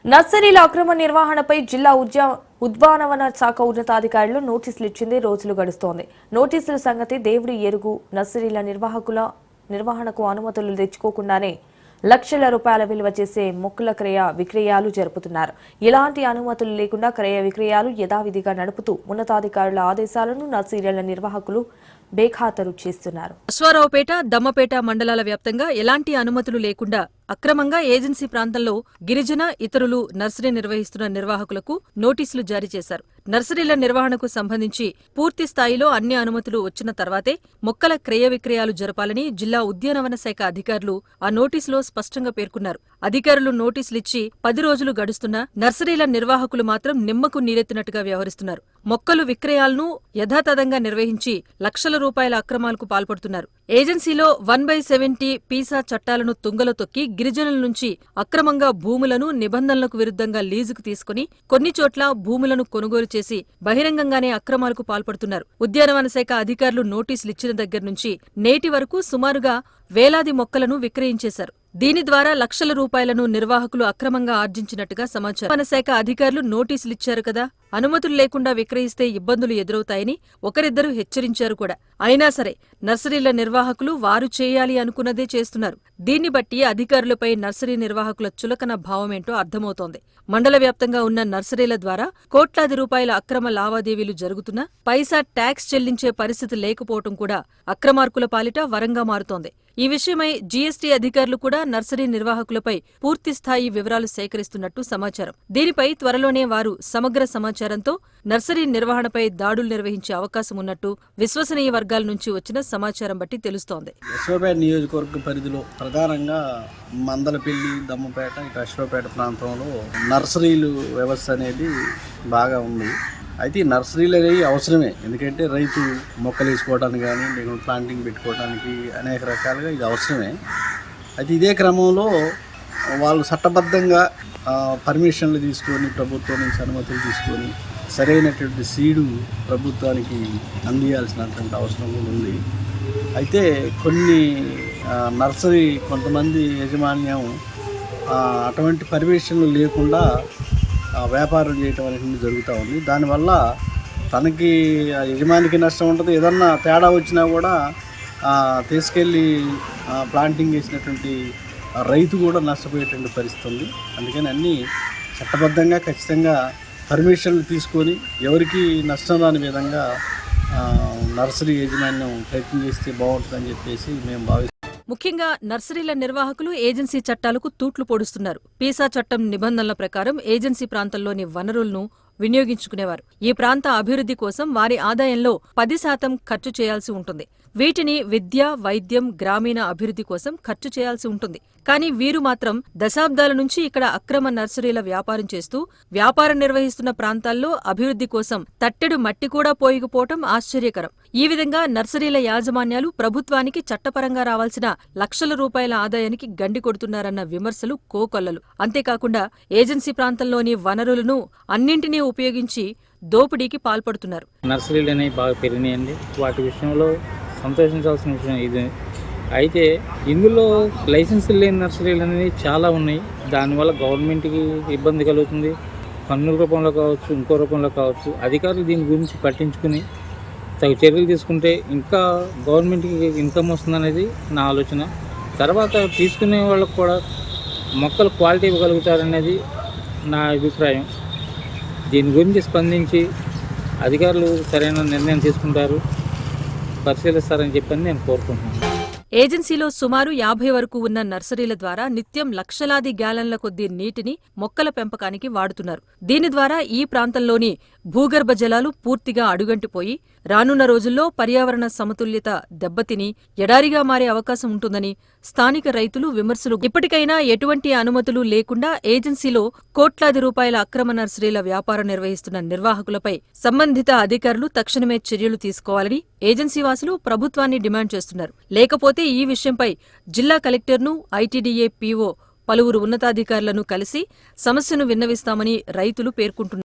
నర్సరీల అక్రమ నిర్వహణపై జిల్లా ఉద్యానవన శాఖ ఉన్నతాధికారులు నోటీసులు ఇచ్చింది రోజులు గడుస్తోంది. నోటీసుల సంగతి దేవుడి ఎరుగు. నర్సరీల నిర్వహణకు అనుమతులు తెచ్చుకోకుండానే లక్షల రూపాయల విలువ చేసే మొక్కల క్రయ విక్రయాలు జరుపుతున్నారు. ఎలాంటి అనుమతులు లేకుండా క్రయ విక్రయాలు యథావిధిగా నడుపుతూ ఉన్నతాధికారుల ఆదేశాలను నర్సరీల నిర్వాహకులు బేఖాతరు చేస్తున్నారు. అశ్వారావుపేట, దమ్మపేట మండలాల వ్యాప్తంగా ఎలాంటి అనుమతులు లేకుండా అక్రమంగా ఏజెన్సీ ప్రాంతంలో గిరిజన, ఇతరులు నర్సరీ నిర్వహిస్తున్న నిర్వాహకులకు నోటీసులు జారీ చేశారు. నర్సరీల నిర్వహణకు సంబంధించి పూర్తి స్థాయిలో అన్ని అనుమతులు వచ్చిన తర్వాతే మొక్కల క్రయ విక్రయాలు జరపాలని జిల్లా ఉద్యానవన శాఖ అధికారులు ఆ నోటీసులో స్పష్టంగా పేర్కొన్నారు. అధికారులు నోటీసులిచ్చి 10 రోజులు గడుస్తున్నా నర్సరీల నిర్వాహకులు మాత్రం నిమ్మకు నీరెత్తినట్టుగా వ్యవహరిస్తున్నారు. మొక్కలు విక్రయాలను యథాతథంగా నిర్వహించి లక్షల రూపాయల అక్రమాలకు పాల్పడుతున్నారు. ఏజెన్సీలో 1/70 పీసా చట్టాలను తుంగలో తొక్కి గిరిజనుల నుంచి అక్రమంగా భూములను నిబంధనలకు విరుద్ధంగా లీజుకు తీసుకుని కొన్ని చోట్ల భూములను కొనుగోలు చేసి బహిరంగంగానే అక్రమాలకు పాల్పడుతున్నారు. ఉద్యానవన శాఖ అధికారులు నోటీసులిచ్చిన దగ్గర నుంచి నేటి వరకు సుమారుగా వేలాది మొక్కలను విక్రయించేశారు. దీని ద్వారా లక్షల రూపాయలను నిర్వాహకులు అక్రమంగా ఆర్జించినట్టుగా సమాచారం. వన శాఖ అధికారులు నోటీసులిచ్చారు కదా, అనుమతులు లేకుండా విక్రయిస్తే ఇబ్బందులు ఎదురవుతాయని ఒకరిద్దరు హెచ్చరించారు కూడా. అయినా సరే నర్సరీల నిర్వాహకులు వారు చేయాలి అనుకున్నదే చేస్తున్నారు. దీన్ని బట్టి అధికారులపై నర్సరీ నిర్వాహకుల చులకన భావమేంటో అర్థమవుతోంది. మండల వ్యాప్తంగా ఉన్న నర్సరీల ద్వారా కోట్లాది రూపాయల అక్రమ లావాదేవీలు జరుగుతున్నా పైసా ట్యాక్స్ చెల్లించే పరిస్థితి లేకపోవటం కూడా అక్రమార్కుల పాలిట వరంగా మారుతోంది. ఈ విషయమై జీఎస్టీ అధికారులు కూడా నర్సరీ నిర్వాహకులపై పూర్తిస్థాయి వివరాలు సేకరిస్తున్నట్టు సమాచారం. దీనిపై త్వరలోనే వారు సమగ్ర సమాచారంతో నర్సరీ నిర్వహణపై దాడులు నిర్వహించే అవకాశం ఉన్నట్టు విశ్వసనీయ వర్గాల నుంచి వచ్చిన సమాచారం బట్టి తెలుస్తోంది. అశ్వాపేట నియోజకవర్గ పరిధిలో ప్రధానంగా మందలపల్లి, దమ్మపేట, ఇటు అశ్వాపేట ప్రాంతంలో నర్సరీలు వ్యవస్థ అనేది బాగా ఉంది. అయితే ఈ నర్సరీలు అనేవి అవసరమే, ఎందుకంటే రైతు మొక్కలు వేసుకోవడానికి కానీ లేకుంటే ప్లాంటింగ్ పెట్టుకోవడానికి అనేక రకాలుగా ఇది అవసరమే. అయితే ఇదే క్రమంలో వాళ్ళు చట్టబద్ధంగా పర్మిషన్లు తీసుకొని ప్రభుత్వం నుంచి అనుమతులు తీసుకొని సరైనటువంటి సీడు ప్రభుత్వానికి అందియాల్సినటువంటి అవసరం కూడా ఉంది. అయితే కొన్ని నర్సరీ కొంతమంది యాజమాన్యం అటువంటి పర్మిషన్లు లేకుండా వ్యాపారం చేయటం అనేది జరుగుతూ ఉంది. దానివల్ల తనకి యజమానికి నష్టం ఉంటుంది. ఏదన్నా తేడా వచ్చినా కూడా తీసుకెళ్ళి ప్లాంటింగ్ చేసినటువంటి రైతు కూడా నష్టపోయేటువంటి పరిస్థితి ఉంది. అందుకని అన్నీ చట్టబద్ధంగా ఖచ్చితంగా పర్మిషన్లు తీసుకొని ఎవరికి నష్టం రాని విధంగా నర్సరీ యాజమాన్యం ప్రయత్నం చేస్తే బాగుంటుందని చెప్పేసి మేము భావిస్తున్నాం. ముఖ్యంగా నర్సరీల నిర్వాహకులు ఏజెన్సీ చట్టాలకు తూట్లు పొడుస్తున్నారు. పీసా చట్టం నిబంధనల ప్రకారం ఏజెన్సీ ప్రాంతంలోని వనరులను వినియోగించుకునేవారు. ఈ ప్రాంత అభివృద్ధి కోసం వారి ఆదాయంలో 10% ఖర్చు చేయాల్సి ఉంటుంది. వీటిని విద్య, వైద్యం, గ్రామీణ అభివృద్ధి కోసం ఖర్చు చేయాల్సి ఉంటుంది. కానీ వీరు మాత్రం దశాబ్దాల నుంచి ఇక్కడ అక్రమ నర్సరీల వ్యాపారం చేస్తూ వ్యాపారం నిర్వహిస్తున్న ప్రాంతాల్లో అభివృద్ధి కోసం తట్టెడు మట్టి కూడా పోయకపోవటం ఆశ్చర్యకరం. ఈ విధంగా నర్సరీల యాజమాన్యాలు ప్రభుత్వానికి చట్టపరంగా రావాల్సిన లక్షల రూపాయల ఆదాయానికి గండి కొడుతున్నారన్న విమర్శలు కోకొల్లలు. అంతేకాకుండా ఏజెన్సీ ప్రాంతంలోని వనరులను అన్నింటినీ ఉపయోగించి దోపిడీకి పాల్పడుతున్నారు. నర్సరీలు అనేవి బాగా పెరిగినాయండి. వాటి విషయంలో సంతోషించాల్సిన విషయం ఇది. అయితే ఇందులో లైసెన్సులు లేని నర్సరీలు అనేవి చాలా ఉన్నాయి. దానివల్ల గవర్నమెంట్కి ఇబ్బంది కలుగుతుంది. పన్నుల రూపంలో కావచ్చు, ఇంకో రూపంలో కావచ్చు. అధికారులు దీని గురించి పట్టించుకుని తగు చర్యలు తీసుకుంటే ఇంకా గవర్నమెంట్కి ఇన్కమ్ వస్తుందనేది నా ఆలోచన. తర్వాత తీసుకునే వాళ్ళకు కూడా మొక్కలు క్వాలిటీ ఇవ్వగలుగుతారనేది నా అభిప్రాయం. దీని గురించి స్పందించి అధికారులు సరైన నిర్ణయం తీసుకుంటారు, పరిశీలిస్తారని చెప్పని నేను కోరుకుంటున్నాను. ఏజెన్సీలో సుమారు 50 వరకు ఉన్న నర్సరీల ద్వారా నిత్యం లక్షలాది గ్యాలన్ల కొద్దీ నీటిని మొక్కల పెంపకానికి వాడుతున్నారు. దీని ద్వారా ఈ ప్రాంతంలోని భూగర్భ జలాలు పూర్తిగా అడుగంటిపోయి రానున్న రోజుల్లో పర్యావరణ సమతుల్యత దెబ్బతిని ఎడారిగా మారే అవకాశం ఉంటుందని స్థానిక రైతులు విమర్శలు. ఇప్పటికైనా ఎటువంటి అనుమతులు లేకుండా ఏజెన్సీలో కోట్లాది రూపాయల అక్రమ నర్సరీల వ్యాపారం నిర్వహిస్తున్న నిర్వాహకులపై సంబంధిత అధికారులు తక్షణమే చర్యలు తీసుకోవాలని ఏజెన్సీ వాసులు ప్రభుత్వాన్ని డిమాండ్ చేస్తున్నారు. లేకపోతే ఈ విషయంపై జిల్లా కలెక్టర్ను, ఐటీడీఏ పీఓ పలువురు ఉన్నతాధికారులను కలిసి సమస్యను విన్నవిస్తామని రైతులు పేర్కొంటున్నారు.